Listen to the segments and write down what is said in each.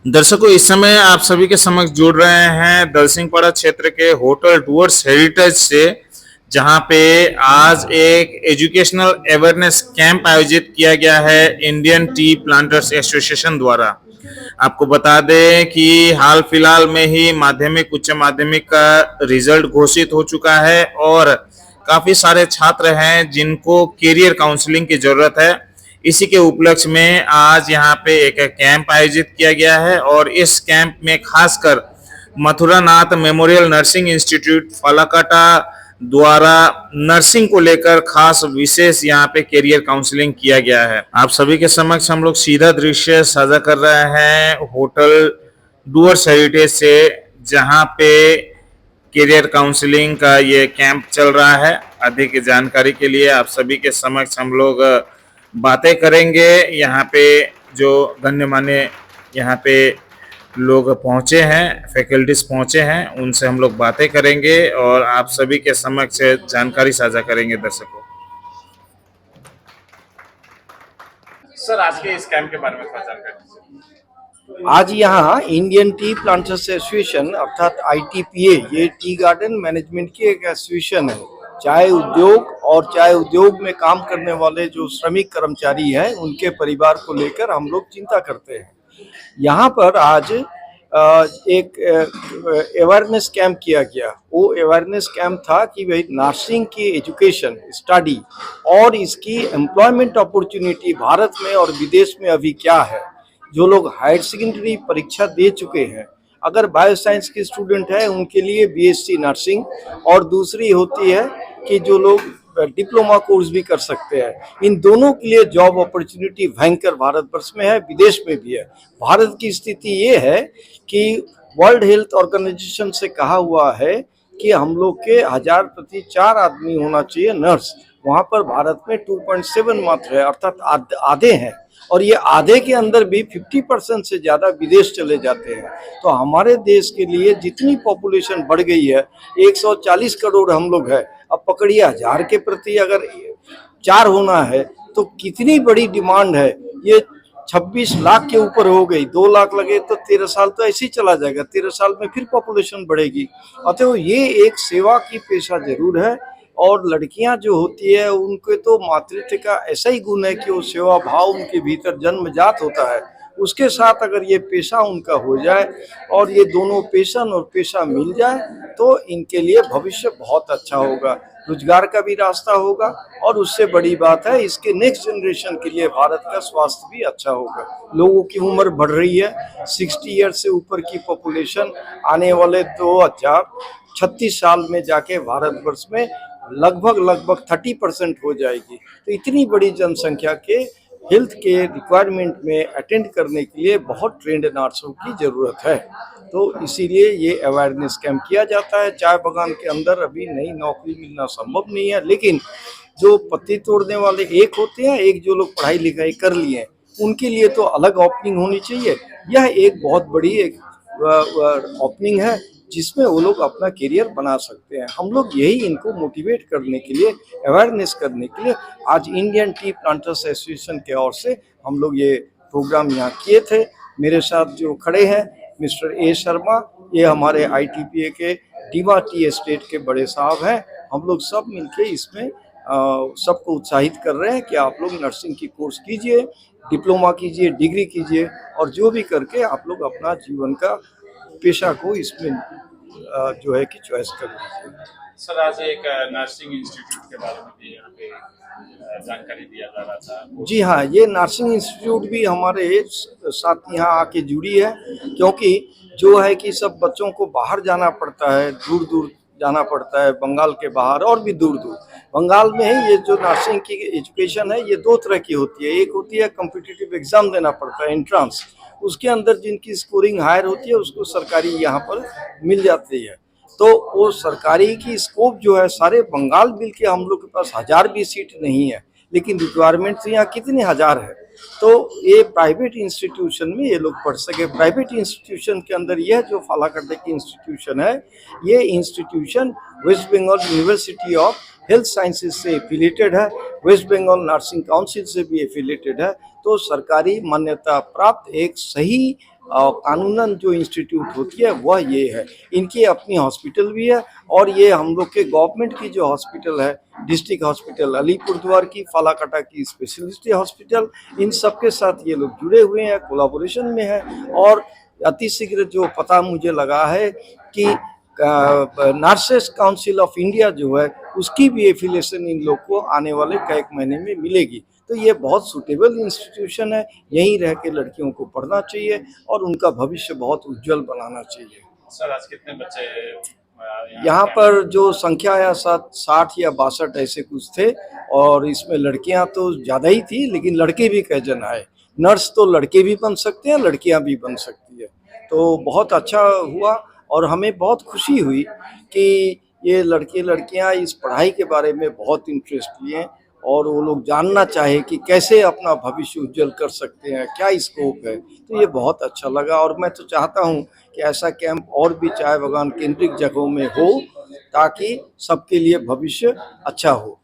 दर्शकों, इस समय आप सभी के समक्ष जुड़ रहे हैं दलसिंहपाड़ा क्षेत्र के होटल डूअर्स हेरिटेज से, जहां पे आज एक एजुकेशनल अवेयरनेस कैंप आयोजित किया गया है इंडियन टी प्लांटर्स एसोसिएशन द्वारा। आपको बता दें कि हाल फिलहाल में ही माध्यमिक उच्च माध्यमिक का रिजल्ट घोषित हो चुका है और काफी सारे छात्र हैं जिनको कैरियर काउंसलिंग की जरूरत है। इसी के उपलक्ष्य में आज यहाँ पे एक कैंप आयोजित किया गया है और इस कैंप में खासकर मथुरा नाथ मेमोरियल नर्सिंग इंस्टीट्यूट फालाकाटा द्वारा नर्सिंग को लेकर खास विशेष यहाँ पे कैरियर काउंसलिंग किया गया है। आप सभी के समक्ष हम लोग सीधा दृश्य साझा कर रहे हैं होटल डूअर्स हेरिटेज से, जहाँ पे कैरियर काउंसलिंग का ये कैंप चल रहा है। अधिक जानकारी के लिए आप सभी के समक्ष हम लोग बातें करेंगे। यहाँ पे जो गण्यमान्य यहाँ पे लोग पहुंचे हैं, फैकल्टीज पहुंचे हैं, उनसे हम लोग बातें करेंगे और आप सभी के समक्ष जानकारी साझा करेंगे। दर्शकों, सर आज के इस कैंप के बारे में थोड़ा जानकारी दीजिए। आज यहाँ इंडियन टी प्लांटर्स एसोसिएशन अर्थात ITPA, ये टी गार्डन मैनेजमेंट की एक एसोसिएशन है। चाय उद्योग और चाय उद्योग में काम करने वाले जो श्रमिक कर्मचारी हैं उनके परिवार को लेकर हम लोग चिंता करते हैं। यहाँ पर आज एक अवेयरनेस कैंप किया गया। वो अवेयरनेस कैंप था कि भाई नर्सिंग की एजुकेशन स्टडी और इसकी एम्प्लॉयमेंट अपॉर्चुनिटी भारत में और विदेश में अभी क्या है। जो लोग हायर सेकेंडरी परीक्षा दे चुके हैं, अगर बायोसाइंस के स्टूडेंट हैं उनके लिए BSc नर्सिंग, और दूसरी होती है कि जो लोग डिप्लोमा कोर्स भी कर सकते हैं। इन दोनों के लिए जॉब अपॉर्चुनिटी भयंकर भारतवर्ष में है, विदेश में भी है। भारत की स्थिति ये है कि वर्ल्ड हेल्थ ऑर्गेनाइजेशन से कहा हुआ है कि हम लोग के 1000 प्रति 4 आदमी होना चाहिए नर्स। वहाँ पर भारत में 2.7 मात्र है, अर्थात आधे हैं। और ये आधे के अंदर भी 50% से ज़्यादा विदेश चले जाते हैं। तो हमारे देश के लिए जितनी पॉपुलेशन बढ़ गई है, 140 करोड़ हम लोग है, अब पकड़िए 1000 के प्रति अगर 4 होना है तो कितनी बड़ी डिमांड है। ये 26 लाख के ऊपर हो गई, 2 लाख लगे तो 13 साल तो ऐसे ही चला जाएगा, 13 साल में फिर पॉपुलेशन बढ़ेगी। अतः ये एक सेवा की पेशा जरूर है। और लड़कियां जो होती है उनके तो मातृत्व का ऐसा ही गुण है कि वो सेवा भाव उनके भीतर जन्मजात होता है। उसके साथ अगर ये पेशा उनका हो जाए और ये दोनों पेशन और पेशा मिल जाए तो इनके लिए भविष्य बहुत अच्छा होगा, रोजगार का भी रास्ता होगा। और उससे बड़ी बात है, इसके नेक्स्ट जनरेशन के लिए भारत का स्वास्थ्य भी अच्छा होगा। लोगों की उम्र बढ़ रही है, 60 ईयर से ऊपर की पॉपुलेशन आने वाले 2036 साल में जाके भारतवर्ष में लगभग 30% हो जाएगी। तो इतनी बड़ी जनसंख्या के हेल्थ के रिक्वायरमेंट में अटेंड करने के लिए बहुत ट्रेंड नर्सों की ज़रूरत है। तो इसीलिए ये अवेयरनेस कैंप किया जाता है। चाय बागान के अंदर अभी नई नौकरी मिलना संभव नहीं है, लेकिन जो पत्ती तोड़ने वाले एक होते हैं, एक जो लोग पढ़ाई लिखाई कर लिए हैं, उनके लिए तो अलग ओपनिंग होनी चाहिए। यह एक बहुत बड़ी एक ओपनिंग है जिसमें वो लोग अपना करियर बना सकते हैं। हम लोग यही इनको मोटिवेट करने के लिए, अवेयरनेस करने के लिए आज इंडियन टी प्लांटर्स एसोसिएशन के ओर से हम लोग ये प्रोग्राम यहाँ किए थे। मेरे साथ जो खड़े हैं मिस्टर A शर्मा, ये हमारे ITPA के डीवा टी एस्टेट के बड़े साहब हैं। हम लोग सब मिलके इसमें सबको उत्साहित कर रहे हैं कि आप लोग नर्सिंग की कोर्स कीजिए, डिप्लोमा कीजिए, डिग्री कीजिए और जो भी करके आप लोग अपना जीवन का पेशा को इसमें जो है कि चॉइस कर लीजिए। सर आज एक नर्सिंग इंस्टीट्यूट के बारे में भी यहाँ पे जानकारी दिया जा रहा था। जी हाँ, ये नर्सिंग इंस्टीट्यूट भी हमारे साथ यहाँ आके जुड़ी है, क्योंकि जो है कि सब बच्चों को बाहर जाना पड़ता है, दूर दूर जाना पड़ता है, बंगाल के बाहर और भी दूर दूर। बंगाल में ही ये जो नर्सिंग की एजुकेशन है ये 2 तरह की होती है। एक होती है कॉम्पिटिटिव एग्जाम देना पड़ता है, एंट्रेंस, उसके अंदर जिनकी स्कोरिंग हायर होती है उसको सरकारी यहाँ पर मिल जाती है। तो वो सरकारी की स्कोप जो है सारे बंगाल मिल के हम लोग के पास 1000 भी सीट नहीं है, लेकिन रिक्वायरमेंट तो यहाँ कितने 1000 है। तो ये प्राइवेट इंस्टीट्यूशन में ये लोग पढ़ सके। प्राइवेट इंस्टीट्यूशन के अंदर यह जो फालाकाटा की इंस्टीट्यूशन है, ये institution West Bengal university of health sciences से एफिलेटेड है, वेस्ट बंगाल नर्सिंग काउंसिल से भी एफिलेटेड है। तो सरकारी मान्यता प्राप्त एक सही कानूनन जो इंस्टीट्यूट होती है वह ये है। इनकी अपनी हॉस्पिटल भी है और ये हम लोग के गवर्नमेंट की जो हॉस्पिटल है, डिस्ट्रिक्ट हॉस्पिटल अलीपुरद्वार की, फालाकाटा की स्पेशलिस्ट हॉस्पिटल, इन सब के साथ ये लोग जुड़े हुए हैं, कोलाबोरेशन में है। और अतिशीघ्र जो पता मुझे लगा है कि नर्सेस काउंसिल ऑफ इंडिया जो है उसकी भी एफिलिएशन इन लोग को आने वाले कई महीने में मिलेगी। तो ये बहुत सूटेबल इंस्टीट्यूशन है, यहीं रह के लड़कियों को पढ़ना चाहिए और उनका भविष्य बहुत उज्जवल बनाना चाहिए। सर आज कितने बच्चे यहाँ पर जो संख्या है 60 या 62 ऐसे कुछ थे और इसमें लड़कियां तो ज़्यादा ही थी, लेकिन लड़के भी कई जन आए। नर्स तो लड़के भी बन सकते हैं, लड़कियां भी बन सकती है। तो बहुत अच्छा हुआ और हमें बहुत खुशी हुई कि ये लड़के लड़कियां इस पढ़ाई के बारे में बहुत इंटरेस्ट लिए और वो लोग जानना चाहे कि कैसे अपना भविष्य उज्जवल कर सकते हैं, क्या स्कोप है। तो ये बहुत अच्छा लगा और मैं तो चाहता हूँ कि ऐसा कैंप और भी चाय बागान केंद्रित जगहों में हो ताकि सबके लिए भविष्य अच्छा हो।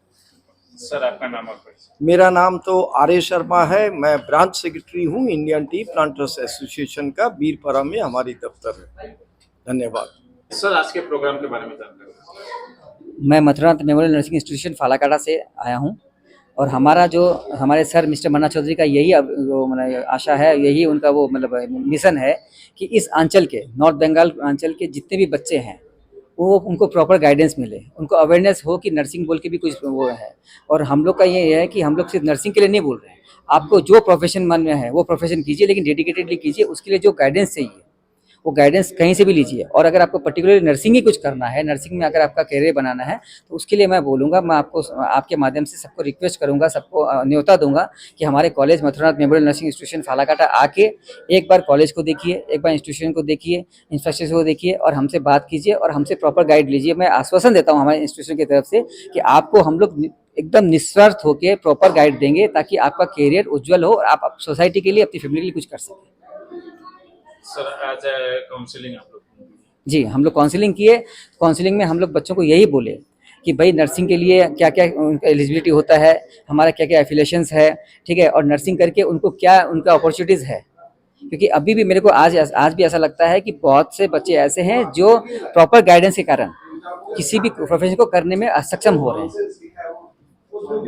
सर आपका नाम और परिचय। मेरा नाम तो आर्य शर्मा है, मैं ब्रांच सेक्रेटरी हूँ इंडियन टी प्लांटर्स एसोसिएशन का, बीरपरा में हमारी दफ्तर है। धन्यवाद। सर आज के प्रोग्राम के बारे में जानकारी। मैं Mathuranath memorial nursing institution Falakata से आया हूं और हमारे सर मिस्टर मन्ना चौधरी का यही मतलब आशा है, यही उनका वो मतलब मिशन है कि इस अंचल के, नॉर्थ बंगाल अंचल के जितने भी बच्चे हैं वो उनको प्रॉपर गाइडेंस मिले, उनको अवेयरनेस हो कि नर्सिंग बोल के भी कुछ वो है। और हम लोग का ये है कि हम लोग सिर्फ नर्सिंग के लिए नहीं बोल रहे हैं, आपको जो प्रोफेशन मन में है वो प्रोफेशन कीजिए, लेकिन डेडिकेटेडली कीजिए। उसके लिए जो गाइडेंस चाहिए वो गाइडेंस कहीं से भी लीजिए। और अगर आपको पर्टिकुलरली नर्सिंग ही कुछ करना है, नर्सिंग में अगर आपका करियर बनाना है, तो उसके लिए मैं बोलूँगा, मैं आपके माध्यम से सबको रिक्वेस्ट करूँगा, सबको न्योता दूंगा कि हमारे college Mathuranath memorial nursing institution Falakata आके एक बार कॉलेज को देखिए, एक बार इंस्टीट्यूशन को देखिए, इंफ्रास्ट्रक्चर को देखिए और हमसे बात कीजिए और हमसे प्रॉपर गाइड लीजिए। मैं आश्वासन देता हूँ हमारे इंस्टीट्यूशन की तरफ से कि आपको हम लोग एकदम निस्वार्थ होकर प्रॉपर गाइड देंगे ताकि आपका करियर उज्जवल हो और आप सोसाइटी के लिए, अपनी फैमिली के लिए कुछ कर सकें। सर आज काउंसलिंग आप लोग जी, हम लोग काउंसलिंग किए। काउंसलिंग में हम लोग बच्चों को यही बोले कि भाई नर्सिंग के लिए क्या क्या उनका एलिजिबिलिटी होता है, हमारा क्या क्या एफिलिएशंस है, ठीक है, और नर्सिंग करके उनको क्या उनका अपॉर्चुनिटीज़ है। क्योंकि अभी भी मेरे को आज भी ऐसा लगता है कि बहुत से बच्चे ऐसे हैं जो प्रॉपर गाइडेंस के कारण किसी भी प्रोफेशन को करने में असक्षम हो रहे हैं।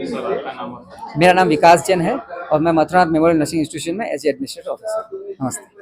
सर आपका नाम और मेरा नाम विकास जैन है और मैं मथुरानाथ मेमोरियल नर्सिंग इंस्टीट्यूशन में एज ए एडमिनिस्ट्रेटिव ऑफिसर। नमस्ते।